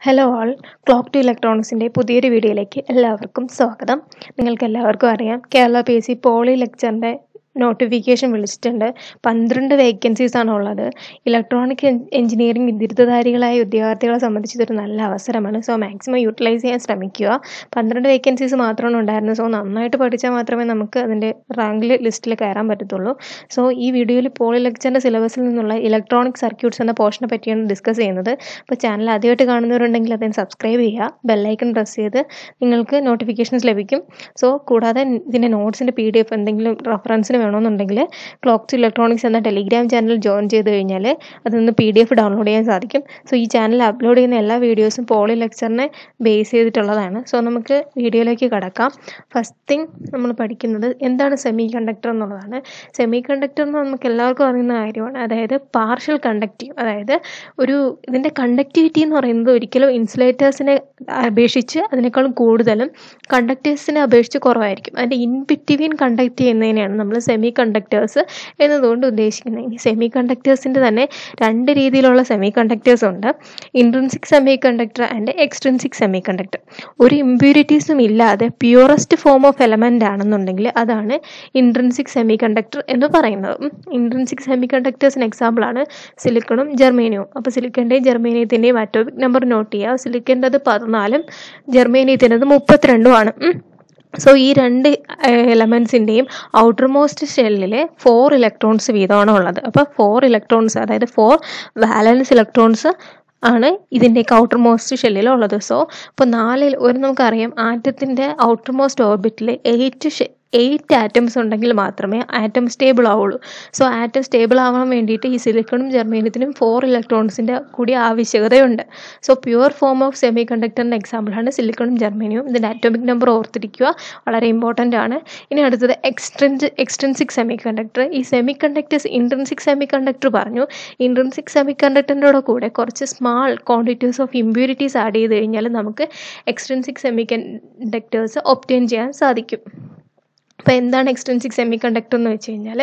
Hello all, Clock to Electronics in പുതിയൊരു വീഡിയോയിലേക്ക് എല്ലാവർക്കും സ്വാഗതം. നിങ്ങൾക്ക് എല്ലാവർക്കും അറിയാം കേരള PSC പോളി ലെക്ചറിന്റെ നോട്ടിഫിക്കേഷൻ വിളിച്ചിട്ടുണ്ട്. 12 വേക്കൻസീസ് ആണ് ഉള്ളത്. ഇലക്ട്രോണിക് എഞ്ചിനീയറിംഗ് ബിരുദധാരികളായ ഉദ്യോഗാർത്ഥികളെ സംബന്ധിച്ച് ഇതൊരു നല്ല അവസരമാണ്. സോ മാക്സിമം യൂട്ടിലൈസ് ചെയ്യാൻ ശ്രമിക്കുക. 12 വേക്കൻസീസ് മാത്രമാണ് ഉണ്ടായിരുന്നത്. സോ നന്നായിട്ട് പഠിച്ചാൽ മാത്രമേ നമുക്ക് അതിൻ്റെ റാങ്ക് ലിസ്റ്റിൽ കയറാൻ പറ്റത്തുള്ളൂ. സോ ഈ വീഡിയോയിൽ പോളി ലെക്ചറിൻ്റെ സിലബസിൽ നിന്നുള്ള ഇലക്ട്രോണിക് സർക്യൂട്ട്സ് എന്ന പോർഷനെ പറ്റിയാണ് ഡിസ്കസ് ചെയ്യുന്നത്. അപ്പോൾ ചാനൽ ആദ്യമായിട്ട് കാണുന്നവരുണ്ടെങ്കിൽ അതിന് സബ്സ്ക്രൈബ് ചെയ്യുക, ബെല്ലൈക്കൺ പ്രസ് ചെയ്ത് നിങ്ങൾക്ക് നോട്ടിഫിക്കേഷൻസ് ലഭിക്കും. സോ കൂടാതെ ഇതിൻ്റെ നോട്ട്സിൻ്റെ PDF എന്തെങ്കിലും റെഫറൻസിന് വേണമെന്നുണ്ടെങ്കിൽ ക്ലോക്ക് ടു ഇലക്ട്രോണിക്സ് എന്ന ടെലിഗ്രാം ചാനൽ ജോയിൻ ചെയ്ത് കഴിഞ്ഞാൽ അതിൽ നിന്ന് PDF ഡൗൺലോഡ് ചെയ്യാൻ സാധിക്കും. സോ ഈ ചാനൽ അപ്ലോഡ് ചെയ്യുന്ന എല്ലാ വീഡിയോസും പോളി ലെക്ചറിനെ ബേസ് ചെയ്തിട്ടുള്ളതാണ്. സോ നമുക്ക് വീഡിയോയിലേക്ക് കടക്കാം. ഫസ്റ്റ് തിങ് നമ്മൾ പഠിക്കുന്നത് എന്താണ് സെമി കണ്ടക്ടർ എന്നുള്ളതാണ്. സെമി കണ്ടക്ടർ എന്ന് നമുക്ക് എല്ലാവർക്കും അറിയുന്ന കാര്യമാണ്. അതായത് പാർഷ്യൽ കണ്ടക്റ്റീവ്, അതായത് ഇതിൻ്റെ കണ്ടക്ടിവിറ്റി എന്ന് പറയുന്നത് ഒരിക്കലും ഇൻസുലേറ്റേഴ്സിനെ അപേക്ഷിച്ച് അതിനേക്കാളും കൂടുതലും കണ്ടക്ടേഴ്സിനെ അപേക്ഷിച്ച് കുറവായിരിക്കും. അതിൻ്റെ ഇൻ ബിറ്റ്വീൻ കണ്ടക്ട് ചെയ്യുന്നതിനെയാണ് നമ്മൾ സെമി കണ്ടക്ടേഴ്സ് എന്നതുകൊണ്ട് ഉദ്ദേശിക്കുന്നത്. ഇനി സെമി കണ്ടക്ടേഴ്സിൻ്റെ തന്നെ 2 രീതിയിലുള്ള സെമി കണ്ടക്ടേഴ്സ് ഉണ്ട്. Intrinsic semi conductor and extrinsic semi conductor. ഒരു ഇമ്പ്യൂരിറ്റീസും ഇല്ലാതെ പ്യൂറസ്റ്റ് ഫോം ഓഫ് എലമെൻ്റ് ആണെന്നുണ്ടെങ്കിൽ അതാണ് ഇൻട്രിൻസിക് സെമി കണ്ടക്ടർ എന്ന് പറയുന്നത്. ഇൻട്രിൻസിക് സെമി കണ്ടക്ടേഴ്സിന് എക്സാമ്പിളാണ് സിലിക്കണും ജെർമേനിയവും. അപ്പോൾ സിലിക്കൻ്റെയും ജെർമേനിയത്തിൻ്റെയും അറ്റോമിക് നമ്പർ നോട്ട് ചെയ്യുക. സിലിക്കൻ്റെത് 14, ജെർമേനിയത്തിൻ്റെത് 32ആണ്. സോ ഈ 2 എലമെൻസിൻ്റെയും ഔട്ടർ മോസ്റ്റ് ഷെല്ലിൽ 4 ഇലക്ട്രോൺസ് വീതമാണ് ഉള്ളത്. അപ്പോൾ 4 ഇലക്ട്രോൺസ്, അതായത് 4 വാലൻസ് ഇലക്ട്രോൺസ് ആണ് ഇതിൻ്റെയൊക്കെ ഔട്ടർ മോസ്റ്റ് ഷെല്ലിലുള്ളത്. സോ ഇപ്പോൾ നമുക്കറിയാം ആറ്റത്തിൻ്റെ ഔട്ടർ മോസ്റ്റ് ഓർബിറ്റിൽ 8 ആറ്റംസ് ഉണ്ടെങ്കിൽ മാത്രമേ ആറ്റം സ്റ്റേബിൾ ആവുള്ളൂ. സോ ആറ്റം സ്റ്റേബിൾ ആവാൻ വേണ്ടിയിട്ട് ഈ സിലിക്കണും ജെർമേനിയത്തിനും 4 ഇലക്ട്രോൺസിൻ്റെ കൂടി ആവശ്യകതയുണ്ട്. So pure form of semi കണ്ടക്ടറിൻ്റെ എക്സാമ്പിളാണ് സിലിക്കണും ജെർമേനിയവും. ഇതിൻ്റെ അറ്റോമിക് നമ്പർ ഓർത്തിരിക്കുക, വളരെ ഇമ്പോർട്ടൻ്റ് ആണ്. ഇനി അടുത്തത് എക്സ്ട്രിൻസിക് സെമി കണ്ടക്ടർ. ഈ semi conductors intrinsic semi conductor പറഞ്ഞു. ഇൻട്രിൻസിക് സെമി കണ്ടക്ടറിൻ്റെ കൂടെ കുറച്ച് small quantities of impurities add ചെയ്ത് കഴിഞ്ഞാൽ നമുക്ക് എക്സ്ട്രിൻസിക് സെമി കണ്ടക്ടേഴ്സ് ഒബ്റ്റെയിൻ ചെയ്യാൻ സാധിക്കും. അപ്പോൾ എന്താണ് എക്സ്ട്രിൻസിക് സെമി കണ്ടക്ടർ എന്ന് വെച്ച് കഴിഞ്ഞാൽ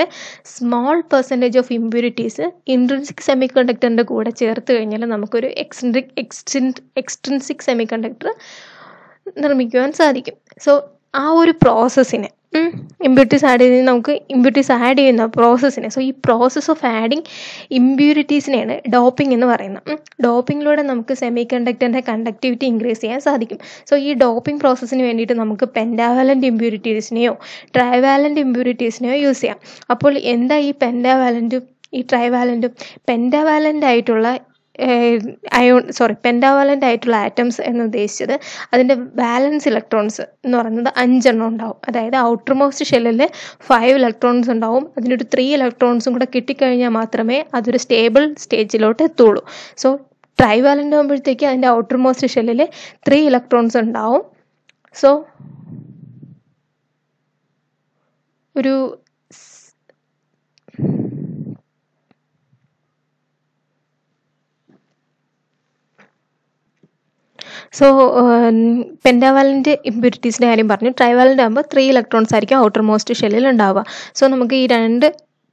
small percentage of impurities intrinsic semi കണ്ടക്ടറിൻ്റെ കൂടെ ചേർത്ത് കഴിഞ്ഞാൽ നമുക്കൊരു എക്സ്ട്രിൻസിക് സെമി കണ്ടക്ടർ നിർമ്മിക്കുവാൻ സാധിക്കും. സോ ആ ഒരു പ്രോസസ്സിനെ ഇമ്പ്യൂരിറ്റീസ് ആഡ് ചെയ്യുന്ന പ്രോസസ്സിനെ, സോ ഈ പ്രോസസ് ഓഫ് ആഡിങ് ഇമ്പ്യൂരിറ്റീസിനെയാണ് ഡോപ്പിംഗ് എന്ന് പറയുന്നത്. ഡോപ്പിങ്ങിലൂടെ നമുക്ക് സെമി കണ്ടക്ടറിൻ്റെ കണ്ടക്ടിവിറ്റി ഇൻക്രീസ് ചെയ്യാൻ സാധിക്കും. സോ ഈ ഡോപ്പിംഗ് പ്രോസസ്സിന് വേണ്ടിയിട്ട് നമുക്ക് പെൻഡാവാലൻ്റ് ഇമ്പ്യൂരിറ്റീസിനെയോ ട്രൈവാലൻ്റ് ഇമ്പ്യൂരിറ്റീസിനെയോ യൂസ് ചെയ്യാം. അപ്പോൾ എന്താ ഈ പെൻഡാവാലൻറ്റും ഈ ട്രൈവാലൻറ്റും? പെൻഡാവാലൻ്റ് ആയിട്ടുള്ള പെൻഡാവാലൻ്റ് ആയിട്ടുള്ള ആറ്റംസ് എന്ന് ഉദ്ദേശിച്ചത് അതിൻ്റെ വാലൻസ് ഇലക്ട്രോൺസ് എന്ന് പറയുന്നത് 5 എണ്ണം ഉണ്ടാവും. അതായത് ഔട്ടർ മോസ്റ്റ് ഷെല്ലിൽ 5 ഇലക്ട്രോൺസ് ഉണ്ടാവും. അതിനൊരു 3 ഇലക്ട്രോൺസും കൂടെ കിട്ടിക്കഴിഞ്ഞാൽ മാത്രമേ അതൊരു സ്റ്റേബിൾ സ്റ്റേജിലോട്ട് എത്തുള്ളൂ. സോ ട്രൈവാലൻ്റ് ആകുമ്പോഴത്തേക്ക് അതിൻ്റെ ഔട്ടർ മോസ്റ്റ് ഷെല്ലിൽ 3 ഇലക്ട്രോൺസ് ഉണ്ടാവും. സോ പെൻഡാവാലൻ്റ് ഇമ്പ്യൂരിറ്റീസിൻ്റെ കാര്യം പറഞ്ഞു. ട്രൈവാലൻ്റ് ആകുമ്പോൾ 3 ഇലക്ട്രോൺസ് ആയിരിക്കും ഔട്ടർ മോസ്റ്റ് ഷെല്ലിൽ ഉണ്ടാവുക. സോ നമുക്ക് ഈ 2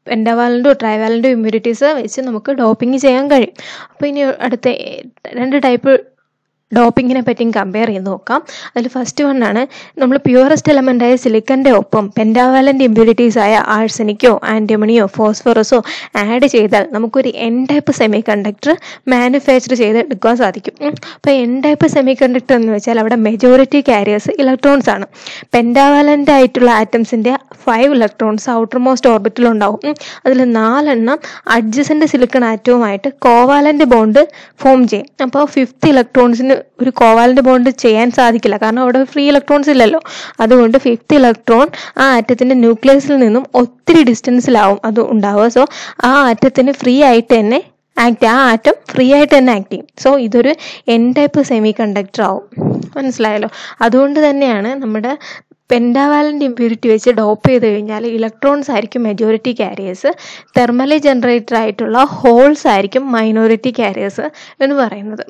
പെൻഡാവാലൻ്റോ ട്രൈവാലൻ്റോ ഇമ്പ്യൂരിറ്റീസ് വെച്ച് നമുക്ക് ഡോപ്പിംഗ് ചെയ്യാൻ കഴിയും. അപ്പോൾ ഇനി അടുത്ത 2 ടൈപ്പ് ഡോപ്പിങ്ങിനെ പറ്റിയും കമ്പയർ ചെയ്ത് നോക്കാം. അതിൽ ഫസ്റ്റ് വണ്ണാണ് നമ്മൾ പ്യൂറസ്റ്റ് എലമെൻ്റായ സിലിക്കൻ്റെ ഒപ്പം പെൻഡാവാലൻ്റ് ഇമ്പ്യൂരിറ്റീസ് ആയ ആഴ്സനിക്കോ ആൻറ്റിമണിയോ ഫോസ്ഫറസോ ആഡ് ചെയ്താൽ നമുക്കൊരു N type semi conductor manufacture ചെയ്തെടുക്കാൻ സാധിക്കും. അപ്പോൾ N ടൈപ്പ് സെമി കണ്ടക്ടർ എന്ന് വെച്ചാൽ അവിടെ മെജോറിറ്റി കാരിയേഴ്സ് ഇലക്ട്രോൺസ് ആണ്. പെൻഡാവാലൻ്റ് ആയിട്ടുള്ള ആറ്റംസിൻ്റെ 5 ഇലക്ട്രോൺസ് ഔട്ടർ മോസ്റ്റ് ഓർബിറ്റിലുണ്ടാവും. അതിൽ 4 എണ്ണം അഡ്ജസൻ്റ് സിലിക്കൺ ആറ്റവുമായിട്ട് കോവാലൻ്റ് ബോണ്ട് ഫോം ചെയ്യും. അപ്പോൾ 5th ഇലക്ട്രോൺസിന് ഒരു കോവാലൻ്റ് ബോണ്ട് ചെയ്യാൻ സാധിക്കില്ല, കാരണം അവിടെ ഫ്രീ ഇലക്ട്രോൺസ് ഇല്ലല്ലോ. അതുകൊണ്ട് 5th ഇലക്ട്രോൺ ആ ആറ്റത്തിൻ്റെ ന്യൂക്ലിയസിൽ നിന്നും ഒത്തിരി ഡിസ്റ്റൻസിലാവും അത് ഉണ്ടാവുക. സോ ആ ആറ്റത്തിന് ഫ്രീ ആയിട്ട് തന്നെ ആറ്റം ഫ്രീ ആയിട്ട് തന്നെ ആക്ട് ചെയ്യും. സോ ഇതൊരു N ടൈപ്പ് സെമി കണ്ടക്ടർ ആവും. മനസ്സിലായല്ലോ? അതുകൊണ്ട് തന്നെയാണ് നമ്മുടെ പെൻഡാവാലൻ്റ് ഇമ്പ്യൂരിറ്റി വെച്ച് ഡോപ്പ് ചെയ്ത് കഴിഞ്ഞാൽ ഇലക്ട്രോൺസ് ആയിരിക്കും മെജോറിറ്റി ക്യാരിയേഴ്സ്, തെർമലി ജനറേറ്റഡ് ആയിട്ടുള്ള ഹോൾസ് ആയിരിക്കും മൈനോറിറ്റി ക്യാരിയേഴ്സ് എന്ന് പറയുന്നത്.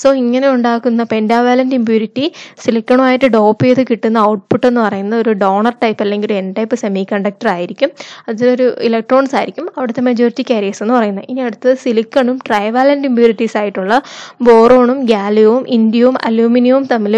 സോ ഇങ്ങനെ ഉണ്ടാക്കുന്ന പെൻഡാവാലൻ്റ് ഇമ്പ്യൂരിറ്റി സിലിക്കണുമായിട്ട് ഡോപ്പ് ചെയ്ത് കിട്ടുന്ന ഔട്ട്പുട്ട് എന്ന് പറയുന്നത് ഒരു ഡോണർ ടൈപ്പ് അല്ലെങ്കിൽ ഒരു എൻ ടൈപ്പ് സെമി കണ്ടക്ടർ ആയിരിക്കും. അതിലൊരു ഇലക്ട്രോൺസ് ആയിരിക്കും അവിടുത്തെ മെജോറിറ്റി ക്യാരിയേഴ്സ് എന്ന് പറയുന്നത്. ഇനി അടുത്തത് സിലിക്കണും ട്രൈവാലൻ്റ് ഇമ്പ്യൂരിറ്റീസ് ആയിട്ടുള്ള ബോറോണും ഗാലിയവും ഇൻഡിയവും അലൂമിനിയവും തമ്മിൽ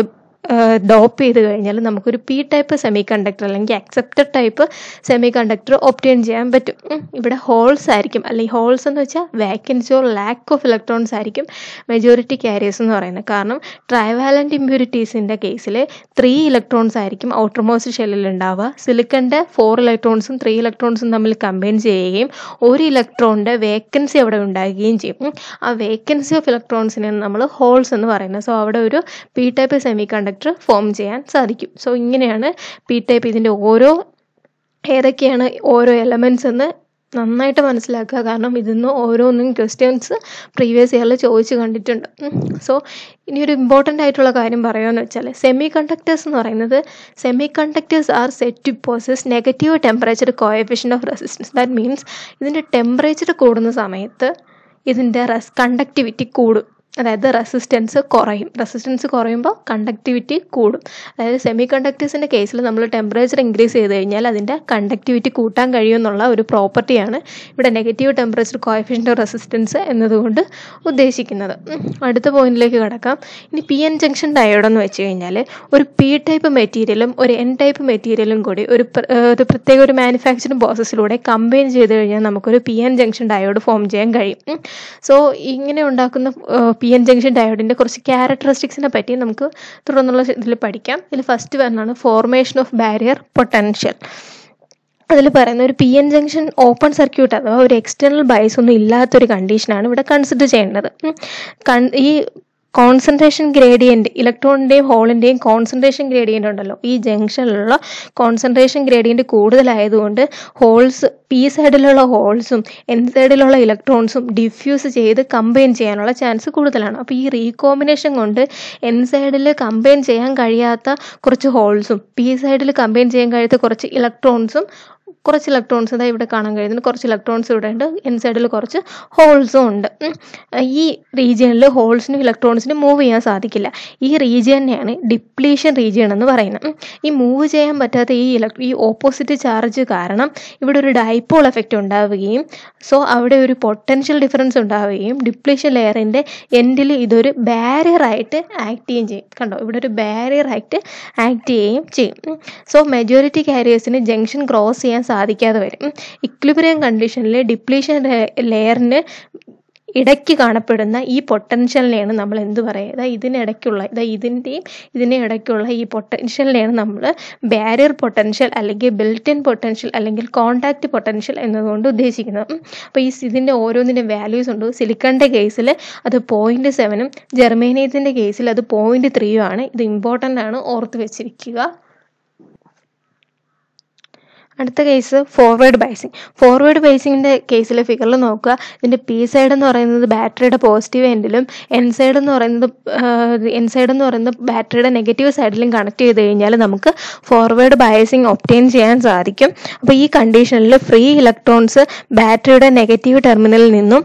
ഡോപ്പ് ചെയ്ത് കഴിഞ്ഞാൽ നമുക്കൊരു പി ടൈപ്പ് സെമി കണ്ടക്ടർ അല്ലെങ്കിൽ accepted type semi conductor obtain ചെയ്യാൻ പറ്റും. ഇവിടെ ഹോൾസ് ആയിരിക്കും, അല്ലെങ്കിൽ ഹോൾസ് എന്ന് വെച്ചാൽ vacancy or lack of electrons ആയിരിക്കും മെജോറിറ്റി ക്യാരിയേഴ്സ് എന്ന് പറയുന്നത്. കാരണം ട്രൈവാലൻ്റ് ഇമ്പ്യൂരിറ്റീസിൻ്റെ കേസിൽ 3 ഇലക്ട്രോൺസ് ആയിരിക്കും ഔട്ടർ മോസ്റ്റ് ഷെല്ലിൽ ഉണ്ടാവുക. സിലിക്കൻ്റെ 4 ഇലക്ട്രോൺസും 3 ഇലക്ട്രോൺസും തമ്മിൽ കമ്പൈൻ ചെയ്യുകയും ഒരു ഇലക്ട്രോണിൻ്റെ വേക്കൻസി അവിടെ ഉണ്ടാകുകയും ചെയ്യും. ആ വേക്കൻസി ഓഫ് ഇലക്ട്രോൺസിനെയാണ് നമ്മൾ ഹോൾസ് എന്ന് പറയുന്നത്. സോ അവിടെ ഒരു P type semi conductor form ചെയ്യാൻ സാധിക്കും. സോ ഇങ്ങനെയാണ് പി ടൈപ്പ്. ഇതിൻ്റെ ഏതൊക്കെയാണ് ഓരോ എലമെൻറ്റ്സ് എന്ന് നന്നായിട്ട് മനസ്സിലാക്കുക. കാരണം ഇതിന്ന് ഓരോന്നും ക്വസ്റ്റ്യൻസ് പ്രീവിയസ് ഇയറിൽ ചോദിച്ച് കണ്ടിട്ടുണ്ട്. സോ ഇനി ഒരു ഇമ്പോർട്ടൻ്റ് ആയിട്ടുള്ള കാര്യം പറയുകയെന്ന് വെച്ചാൽ സെമി കണ്ടക്ടേഴ്സ് എന്ന് പറയുന്നത് semiconductors are set to possess negative temperature coefficient of resistance. That means ഇതിൻ്റെ ടെമ്പറേച്ചർ കൂടുന്ന സമയത്ത് ഇതിൻ്റെ കണ്ടക്ടിവിറ്റി കൂടും, അതായത് റെസിസ്റ്റൻസ് കുറയും. റെസിസ്റ്റൻസ് കുറയുമ്പോൾ കണ്ടക്ടിവിറ്റി കൂടും. അതായത് സെമി കണ്ടക്ടേഴ്സിൻ്റെ കേസിൽ നമ്മൾ ടെമ്പറേച്ചർ ഇൻക്രീസ് ചെയ്ത് കഴിഞ്ഞാൽ അതിൻ്റെ കണ്ടക്ടിവിറ്റി കൂട്ടാൻ കഴിയുമെന്നുള്ള ഒരു പ്രോപ്പർട്ടിയാണ് ഇവിടെ നെഗറ്റീവ് ടെമ്പറേച്ചർ കോഎഫിഷ്യൻ്റ് റെസിസ്റ്റൻസ് എന്നതുകൊണ്ട് ഉദ്ദേശിക്കുന്നത്. അടുത്ത പോയിന്റിലേക്ക് കടക്കാം. ഇനി പി എൻ ജംഗ്ഷൻ ഡയോഡ് എന്ന് വെച്ച് കഴിഞ്ഞാൽ ഒരു പി ടൈപ്പ് മെറ്റീരിയലും ഒരു എൻ ടൈപ്പ് മെറ്റീരിയലും കൂടി ഒരു പ്രത്യേക ഒരു മാനുഫാക്ചറിങ് പ്രോസസ്സിലൂടെ കമ്പൈൻ ചെയ്ത് കഴിഞ്ഞാൽ നമുക്കൊരു P N junction diode form ചെയ്യാൻ കഴിയും. സോ ഇങ്ങനെ ഉണ്ടാക്കുന്ന പി എൻ ജംഗ്ഷൻ ഡയോഡിൻ്റെ കുറച്ച് ക്യാരക്ടറിസ്റ്റിക്സിനെ പറ്റി നമുക്ക് തുടർന്നുള്ള ഇതിൽ പഠിക്കാം. ഇതിൽ ഫസ്റ്റ് വരുന്നതാണ് ഫോർമേഷൻ ഓഫ് ബാരിയർ പൊട്ടൻഷ്യൽ. അതിൽ പറയുന്ന ഒരു P N junction open circuit അഥവാ ഒരു എക്സ്റ്റേണൽ ബയസ് ഒന്നും ഇല്ലാത്തൊരു കണ്ടീഷനാണ് ഇവിടെ കൺസിഡർ ചെയ്യേണ്ടത്. ഈ കോൺസെൻട്രേഷൻ ഗ്രേഡിയൻറ്റ്, ഇലക്ട്രോണിൻ്റെയും ഹോളിൻ്റെയും കോൺസെൻട്രേഷൻ ഗ്രേഡിയൻ്റ് ഉണ്ടല്ലോ, ഈ ജംഗ്ഷനിലുള്ള കോൺസെൻട്രേഷൻ ഗ്രേഡിയൻറ്റ് കൂടുതലായതുകൊണ്ട് ഹോൾസ് പി സൈഡിലുള്ള ഹോൾസും എൻ സൈഡിലുള്ള ഇലക്ട്രോൺസും ഡിഫ്യൂസ് ചെയ്ത് കമ്പൈൻ ചെയ്യാനുള്ള ചാൻസ് കൂടുതലാണ്. അപ്പോൾ ഈ റീകോമ്പിനേഷൻ കൊണ്ട് എൻ സൈഡിൽ കമ്പൈൻ ചെയ്യാൻ കഴിയാത്ത കുറച്ച് ഹോൾസും പി സൈഡിൽ കമ്പൈൻ ചെയ്യാൻ കഴിയാത്ത കുറച്ച് ഇലക്ട്രോൺസ് ഇതാ ഇവിടെ കാണാൻ കഴിയുന്നുണ്ട്. കുറച്ച് ഇലക്ട്രോൺസ് ഇവിടെ ഉണ്ട്, എൻ സൈഡിൽ കുറച്ച് ഹോൾസും ഉണ്ട്. ഈ റീജിയനിൽ ഹോൾസിനും ഇലക്ട്രോൺസിനും മൂവ് ചെയ്യാൻ സാധിക്കില്ല. ഈ റീജിയനെയാണ് ഡിപ്ലീഷൻ റീജിയൻ എന്ന് പറയുന്നത്. ഈ മൂവ് ചെയ്യാൻ പറ്റാത്ത ഈ ഓപ്പോസിറ്റ് ചാർജ് കാരണം ഇവിടെ ഒരു ഡൈപോൾ എഫക്റ്റ് ഉണ്ടാവുകയും സോ അവിടെ ഒരു പൊട്ടൻഷ്യൽ ഡിഫറൻസ് ഉണ്ടാവുകയും ഡിപ്ലീഷൻ ലെയറിൻ്റെ എൻഡിൽ ഇതൊരു ബാരിയറായിട്ട് ആക്ട് ചെയ്യുകയും ചെയ്യും. കണ്ടോ, ഇവിടെ ഒരു ബാരിയറായിട്ട് ആക്ട് ചെയ്യുകയും ചെയ്യും. സോ മെജോറിറ്റി കാരിയേഴ്സിന് ജംഗ്ഷൻ ക്രോസ് ചെയ്യാൻ സാധിക്കാതെ വരും. ഇക്വിലിബ്രിയം കണ്ടീഷനിൽ ഡിപ്ലീഷൻ ലെയറിന് ഇടയ്ക്ക് കാണപ്പെടുന്ന ഈ പൊട്ടൻഷ്യലിനെയാണ് നമ്മൾ എന്ത് പറയുക, ഇതിനെ ഇടയ്ക്കുള്ള ഈ പൊട്ടൻഷ്യലിനെയാണ് നമ്മൾ ബാരിയർ പൊട്ടൻഷ്യൽ അല്ലെങ്കിൽ ബിൽറ്റ് ഇൻ പൊട്ടൻഷ്യൽ അല്ലെങ്കിൽ കോണ്ടാക്ട് പൊട്ടൻഷ്യൽ എന്നതുകൊണ്ട് ഉദ്ദേശിക്കുന്നത്. അപ്പോൾ ഇതിൻ്റെ ഓരോന്നിൻ്റെ വാല്യൂസ് ഉണ്ട്. സിലിക്കണിൻ്റെ കേസിൽ അത് 0.7 ജെർമേനിയത്തിൻ്റെ കേസിൽ അത് 0.3 ആണ്. ഇത് ഇമ്പോർട്ടൻ്റ് ആണ്, ഓർത്ത് വെച്ചിരിക്കുക. അടുത്ത കേസ് ഫോർവേഡ് ബൈസിങ്. ഫോർവേഡ് ബൈസിങ്ങിൻ്റെ കേസിൽ ഫിഗറിൽ നോക്കുക. ഇതിൻ്റെ പി സൈഡ് എന്ന് പറയുന്നത് ബാറ്ററിയുടെ പോസിറ്റീവ് എൻഡിലും എൻ സൈഡ് എന്ന് പറയുന്നത് ബാറ്ററിയുടെ നെഗറ്റീവ് സൈഡിലും കണക്ട് ചെയ്ത് കഴിഞ്ഞാൽ നമുക്ക് ഫോർവേഡ് ബയസിങ് ഒബ്റ്റെയിൻ ചെയ്യാൻ സാധിക്കും. അപ്പോൾ ഈ കണ്ടീഷനിൽ ഫ്രീ ഇലക്ട്രോൺസ് ബാറ്ററിയുടെ നെഗറ്റീവ് ടെർമിനലിൽ നിന്നും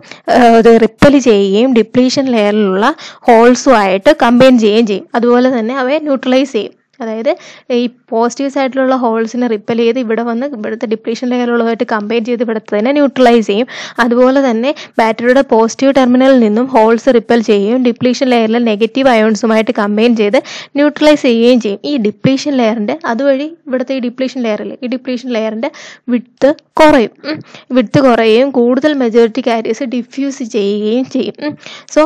ഇത് റിപ്പൽ ചെയ്യുകയും ഡിപ്ലീഷൻ ലെയറിലുള്ള ഹോൾസുമായിട്ട് കമ്പൈൻ ചെയ്യുകയും ചെയ്യും. അതുപോലെ തന്നെ അവയെ ന്യൂട്രലൈസ് ചെയ്യും. അതായത് ഈ പോസിറ്റീവ് സൈഡിലുള്ള ഹോൾസിനെ റിപ്പൽ ചെയ്ത് ഇവിടുത്തെ ഡിപ്ലീഷൻ ലെയറുള്ളതായിട്ട് കമ്പൈൻ ചെയ്ത് ഇവിടുത്തെ തന്നെ ന്യൂട്രലൈസ് ചെയ്യും. അതുപോലെ തന്നെ ബാറ്ററിയുടെ പോസിറ്റീവ് ടെർമിനലിൽ നിന്നും ഹോൾസ് റിപ്പൽ ചെയ്യുകയും ഡിപ്ലീഷൻ ലെയറിൽ നെഗറ്റീവ് അയോൺസുമായിട്ട് കമ്പൈൻ ചെയ്ത് ന്യൂട്രലൈസ് ചെയ്യുകയും ചെയ്യും. ഈ ഡിപ്ലീഷൻ ലെയറിൻ്റെ അതുവഴി ഇവിടുത്തെ ഈ ഡിപ്ലീഷൻ ലെയറിൻ്റെ വിഡ്ത്ത് കുറയുകയും കൂടുതൽ മെജോറിറ്റി കാരിയേഴ്സ് ഡിഫ്യൂസ് ചെയ്യുകയും ചെയ്യും. സോ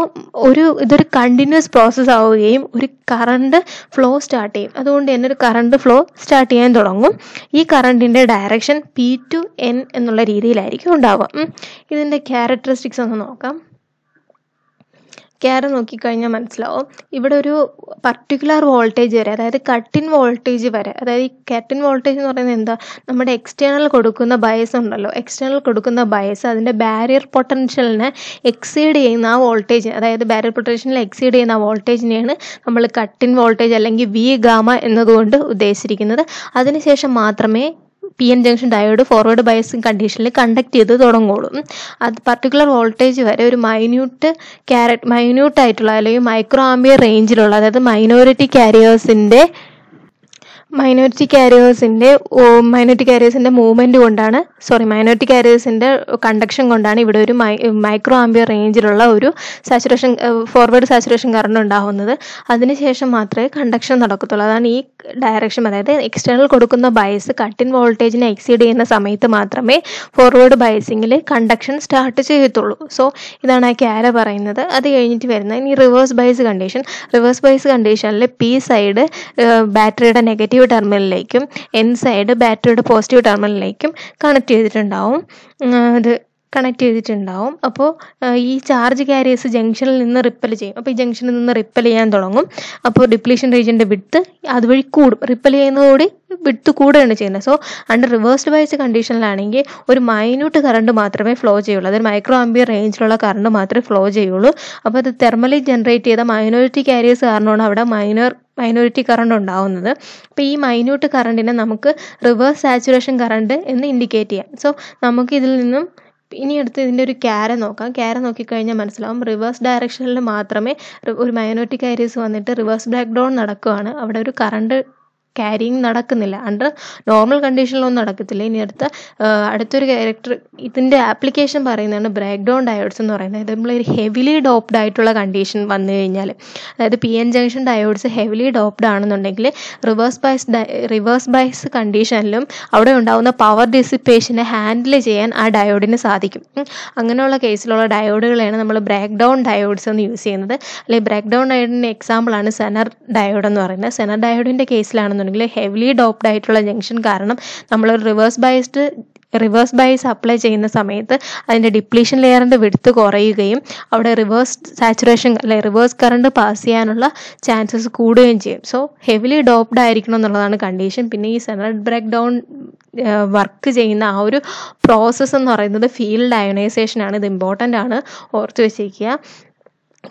ഇതൊരു കണ്ടിന്യൂസ് പ്രോസസ്സ് ആവുകയും ഒരു കറണ്ട് ഫ്ലോ സ്റ്റാർട്ട് ചെയ്യും. അതുകൊണ്ട് തന്നെ ഒരു കറണ്ട് ഫ്ലോ സ്റ്റാർട്ട് ചെയ്യാൻ തുടങ്ങും. ഈ കറണ്ടിൻ്റെ ഡയറക്ഷൻ P to N എന്നുള്ള രീതിയിലായിരിക്കും ഉണ്ടാവുക. ഇതിൻ്റെ ക്യാരക്ടറിസ്റ്റിക്സ് ഒന്ന് നോക്കാം. ക്യാര നോക്കിക്കഴിഞ്ഞാൽ മനസ്സിലാവും. ഇവിടെ ഒരു പർട്ടിക്കുലർ വോൾട്ടേജ് വരെ, അതായത് കട്ട് ഇൻ വോൾട്ടേജ് വരെ, അതായത് ഈ കട്ട് ഇൻ വോൾട്ടേജ് എന്ന് പറയുന്നത് എന്താ, നമ്മുടെ എക്സ്റ്റേണൽ കൊടുക്കുന്ന ബയസ് ഉണ്ടല്ലോ, എക്സ്റ്റേണൽ കൊടുക്കുന്ന ബയസ് അതിൻ്റെ ബാരിയർ പൊട്ടൻഷ്യലിനെ എക്സീഡ് ചെയ്യുന്ന ആ വോൾട്ടേജ്, അതായത് ബാരിയർ പൊട്ടൻഷ്യലിനെ എക്സീഡ് ചെയ്യുന്ന ആ വോൾട്ടേജിനെയാണ് നമ്മൾ കട്ട് ഇൻ വോൾട്ടേജ് അല്ലെങ്കിൽ വി ഗാമ എന്നതുകൊണ്ട് ഉദ്ദേശിച്ചിരിക്കുന്നത്. അതിനുശേഷം മാത്രമേ PN junction diode forward biasing കണ്ടീഷനിൽ കണ്ടക്ട് ചെയ്ത് തുടങ്ങുള്ളൂ. അത് പർട്ടിക്കുലർ വോൾട്ടേജ് വരെ ഒരു മൈന്യൂട്ട് ആയിട്ടുള്ള അല്ലെങ്കിൽ മൈക്രോ ആംബിയർ റേഞ്ചിലുള്ള, അതായത് മൈനോറിറ്റി കാരിയേഴ്സിൻ്റെ മൂവ്മെൻറ്റ് കൊണ്ടാണ്, മൈനോറിറ്റി കാരിയേഴ്സിൻ്റെ കണ്ടക്ഷൻ കൊണ്ടാണ് ഇവിടെ ഒരു മൈക്രോ ആംബിയർ റേഞ്ചിലുള്ള ഒരു ഫോർവേഡ് സാച്ചുറേഷൻ കറണ്ട് ഉണ്ടാകുന്നത്. അതിനുശേഷം മാത്രമേ കണ്ടക്ഷൻ നടക്കത്തുള്ളൂ. അതാണ് ഈ ഡയറക്ഷൻ, അതായത് എക്സ്റ്റേണൽ കൊടുക്കുന്ന ബയസ് കട്ട് ഇൻ വോൾട്ടേജിനെ എക്സീഡ് ചെയ്യുന്ന സമയത്ത് മാത്രമേ ഫോർവേഡ് ബയസിങ്ങിൽ കണ്ടക്ഷൻ സ്റ്റാർട്ട് ചെയ്യത്തുള്ളൂ. സോ ഇതാണ് ആ ക്യാര പറയുന്നത്. അത് കഴിഞ്ഞിട്ട് വരുന്ന ഇനി റിവേഴ്സ് ബയസ് കണ്ടീഷനിൽ പി സൈഡ് ബാറ്ററിയുടെ നെഗറ്റീവ് ടെർമിനലിലേക്കും എൻ സൈഡ് ബാറ്ററിയുടെ പോസിറ്റീവ് ടെർമിനലിലേക്കും കണക്ട് ചെയ്തിട്ടുണ്ടാവും. അപ്പോൾ ഈ ചാർജ് കാരിയേഴ്സ് ജംഗ്ഷനിൽ നിന്ന് റിപ്പൽ ചെയ്യും. അപ്പോൾ ഈ ജംഗ്ഷനിൽ നിന്ന് റിപ്പൽ ചെയ്യാൻ തുടങ്ങും. അപ്പോൾ ഡിപ്ലീഷൻ റീജിയൻ്റെ വിഡ്ത്ത് അതുവഴി കൂടും. റിപ്പൽ ചെയ്യുന്നതോടെ വിഡ്ത്ത് കൂടുകയാണ് ചെയ്യുന്നത്. സോ അണ്ടർ റിവേഴ്സ്ഡ് ബയസ് കണ്ടീഷനിലാണെങ്കിൽ ഒരു മൈന്യൂട്ട് കറണ്ട് മാത്രമേ ഫ്ലോ ചെയ്യുള്ളൂ, അതായത് മൈക്രോ ആംബിയർ റേഞ്ചിലുള്ള കറണ്ട് മാത്രമേ ഫ്ലോ ചെയ്യുള്ളൂ. അപ്പോൾ അത് തെർമലി ജനറേറ്റ് ചെയ്ത മൈനോറിറ്റി കാരിയേഴ്സ് കാരണമാണ് അവിടെ മൈനോറിറ്റി കറണ്ട് ഉണ്ടാവുന്നത്. അപ്പോൾ ഈ മൈന്യൂട്ട് കറണ്ടിനെ നമുക്ക് റിവേഴ്സ് സാച്ചുറേഷൻ കറണ്ട് എന്ന് ഇൻഡിക്കേറ്റ് ചെയ്യാം. സോ നമുക്ക് ഇതിൽ നിന്നും ഇനി അടുത്ത് ഇതിൻ്റെ ഒരു ക്യാര നോക്കാം. ക്യാര നോക്കിക്കഴിഞ്ഞാൽ മനസ്സിലാവും, റിവേഴ്സ് ഡയറക്ഷനിൽ മാത്രമേ ഒരു മൈനോറിറ്റി കാരിയേഴ്സ് വന്നിട്ട് റിവേഴ്സ് ബ്രേക്ക് ഡൗൺ നടക്കുകയാണ്, അവിടെ ഒരു കറണ്ട് ക്യാരിങ് നടക്കുന്നില്ല. അണ്ടർ നോർമൽ കണ്ടീഷനിലൊന്നും നടക്കത്തില്ല. ഇനി അടുത്തൊരു ക്യാരക്ടർ ഇതിൻ്റെ ആപ്ലിക്കേഷൻ പറയുന്നതാണ് ബ്രേക്ക് ഡൗൺ ഡയോഡ്സ് എന്ന് പറയുന്നത്. ഇത് നമ്മളൊരു ഹെവിലി ഡോപ്ഡ് ആയിട്ടുള്ള കണ്ടീഷൻ വന്നു കഴിഞ്ഞാൽ, അതായത് PN junction diodes heavily doped ആണെന്നുണ്ടെങ്കിൽ റിവേഴ്സ് ബയസ് കണ്ടീഷനിലും അവിടെ ഉണ്ടാകുന്ന പവർ ഡിസിപ്പേഷനെ ഹാൻഡിൽ ചെയ്യാൻ ആ ഡയോഡിന് സാധിക്കും. അങ്ങനെയുള്ള കേസിലുള്ള ഡയോഡുകളെയാണ് നമ്മൾ ബ്രേക്ക് ഡൗൺ ഡയോഡ്സ് എന്ന് യൂസ് ചെയ്യുന്നത്. അല്ലെങ്കിൽ ബ്രേക്ക് ഡൗൺ ഡയോഡിൻ്റെ എക്സാമ്പിളാണ് സെനർ ഡയോഡ് എന്ന് പറയുന്നത്. സെനർ ഡയോഡിൻ്റെ കേസിലാണെന്നുണ്ടെങ്കിൽ ഹെവിലി ഡോപ്ഡ് ആയിട്ടുള്ള ജംഗ്ഷൻ കാരണം നമ്മൾ റിവേഴ്സ് ബയസ് അപ്ലൈ ചെയ്യുന്ന സമയത്ത് അതിൻ്റെ ഡിപ്ലീഷൻ ലെയറിൻ്റെ വിഡ്ത്ത് കുറയുകയും അവിടെ റിവേഴ്സ് കറണ്ട് പാസ് ചെയ്യാനുള്ള ചാൻസസ് കൂടുകയും ചെയ്യും. സോ ഹെവിലി ഡോപ്ഡ് ആയിരിക്കണം എന്നുള്ളതാണ് കണ്ടീഷൻ. പിന്നെ ഈ സെനർ ബ്രേക്ക് ഡൗൺ വർക്ക് ചെയ്യുന്ന ആ ഒരു പ്രോസസ്സ് എന്ന് പറയുന്നത് ഫീൽഡ് അയണൈസേഷൻ ആണ്. ഇത് ഇമ്പോർട്ടൻ്റ് ആണ്, ഓർത്ത് വെച്ചിരിക്കുക.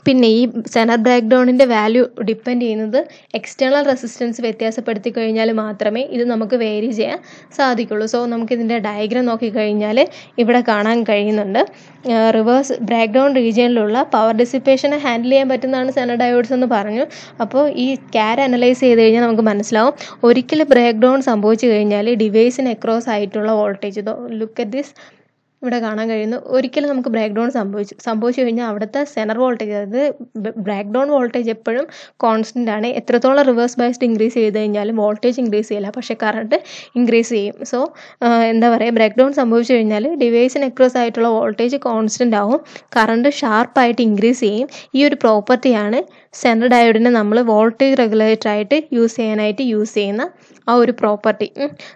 പിന്നെ ഈ സെനർ ബ്രേക്ക് ഡൗണിൻ്റെ വാല്യൂ ഡിപ്പെൻഡ് ചെയ്യുന്നത് എക്സ്റ്റേണൽ റെസിസ്റ്റൻസ് വ്യത്യാസപ്പെടുത്തി കഴിഞ്ഞാൽ മാത്രമേ ഇത് നമുക്ക് വേരി ചെയ്യാൻ സാധിക്കുള്ളൂ. സോ നമുക്കിതിൻ്റെ ഡയഗ്രാം നോക്കിക്കഴിഞ്ഞാൽ ഇവിടെ കാണാൻ കഴിയുന്നുണ്ട്. റിവേഴ്സ് ബ്രേക്ക് ഡൗൺ റീജിയനിലുള്ള പവർ ഡിസിപ്പേഷനെ ഹാൻഡിൽ ചെയ്യാൻ പറ്റുന്നതാണ് സെനർ ഡയോഡ്സ് എന്ന് പറഞ്ഞു. അപ്പോൾ ഈ ക്യാര അനലൈസ് ചെയ്ത് കഴിഞ്ഞാൽ നമുക്ക് മനസ്സിലാവും, ഒരിക്കൽ ബ്രേക്ക് ഡൗൺ സംഭവിച്ചു കഴിഞ്ഞാൽ ഡിവൈസിന് അക്രോസ് ആയിട്ടുള്ള വോൾട്ടേജ്, ലുക്ക് അറ്റ് ദിസ്, ഇവിടെ കാണാൻ കഴിയുന്നു. ഒരിക്കലും നമുക്ക് ബ്രേക്ക് ഡൗൺ സംഭവിച്ചു കഴിഞ്ഞാൽ അവിടുത്തെ സെനർ വോൾട്ടേജ്, അതായത് ബ്രേക്ക് ഡൗൺ വോൾട്ടേജ് എപ്പോഴും കോൺസ്റ്റൻ്റ് ആണ്. എത്രത്തോളം റിവേഴ്സ് ബയസ്ഡ് ഇൻക്രീസ് ചെയ്ത് കഴിഞ്ഞാലും വോൾട്ടേജ് ഇൻക്രീസ് ചെയ്യില്ല, പക്ഷേ കറണ്ട് ഇൻക്രീസ് ചെയ്യും. സോ ബ്രേക്ക് ഡൗൺ സംഭവിച്ചു കഴിഞ്ഞാൽ ഡിവൈസിന് അക്രോസ് ആയിട്ടുള്ള വോൾട്ടേജ് കോൺസ്റ്റൻ്റ് ആവും, കറണ്ട് ഷാർപ്പായിട്ട് ഇൻക്രീസ് ചെയ്യും. ഈ ഒരു പ്രോപ്പർട്ടിയാണ് സെനർ ഡയോഡിനെ നമ്മൾ വോൾട്ടേജ് റെഗുലേറ്റർ ആയിട്ട് യൂസ് ചെയ്യുന്ന ആ ഒരു property.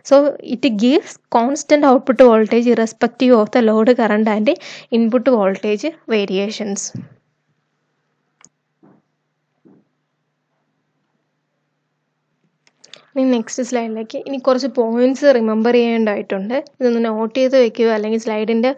So it gives constant output voltage irrespective of the load current and input voltage variations. ഇനി നെക്സ്റ്റ് സ്ലൈഡിലേക്ക് ഇനി കുറച്ച് പോയിന്റ്സ് റിമെമ്പർ ചെയ്യേണ്ടതായിട്ടുണ്ട്. ഇതൊന്ന് നോട്ട് ചെയ്ത് വെക്കുകയോ അല്ലെങ്കിൽ സ്ലൈഡിൻ്റെ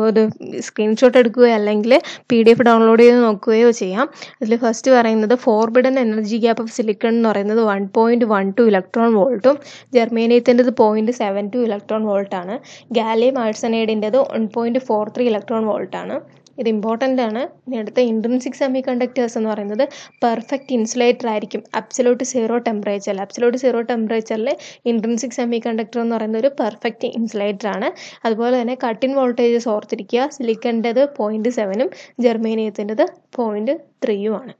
ഇത് സ്ക്രീൻഷോട്ട് എടുക്കുകയോ അല്ലെങ്കിൽ PDF ഡൗൺലോഡ് ചെയ്ത് നോക്കുകയോ ചെയ്യാം. അതിൽ ഫസ്റ്റ് പറയുന്നത് forbidden energy gap of silicon എന്ന് പറയുന്നത് 1.12 ഇലക്ട്രോൺ വോൾട്ടും ജെർമേനിയത്തിൻ്റെത് 0.72 ഇലക്ട്രോൺ വോൾട്ടാണ്. ഗാലിയം ആഴ്സനൈഡിൻ്റെത് 1.43 ഇലക്ട്രോൺ വോൾട്ടാണ്. ഇത് ഇമ്പോർട്ടൻ്റ് ആണ്. ഇനി അടുത്ത ഇൻട്രിൻസിക് സെമി കണ്ടക്ടേഴ്സ് എന്ന് പറയുന്നത് പെർഫെക്റ്റ് ഇൻസുലേറ്റർ ആയിരിക്കും അബ്സല്യൂട്ട് സീറോ ടെമ്പറേച്ചറിൽ ഇൻട്രിൻസിക് സെമി കണ്ടക്ടർ എന്ന് പറയുന്നത് ഒരു പെർഫെക്റ്റ് ഇൻസുലേറ്റർ ആണ്. അതുപോലെ തന്നെ കട്ട് ഇൻ വോൾട്ടേജസ് ഓർത്തിരിക്കുക, സിലിക്കൻ്റെത് 0.7ഉം ജെർമേനിയത്തിൻ്റെത് 0.3ഉം ആണ്.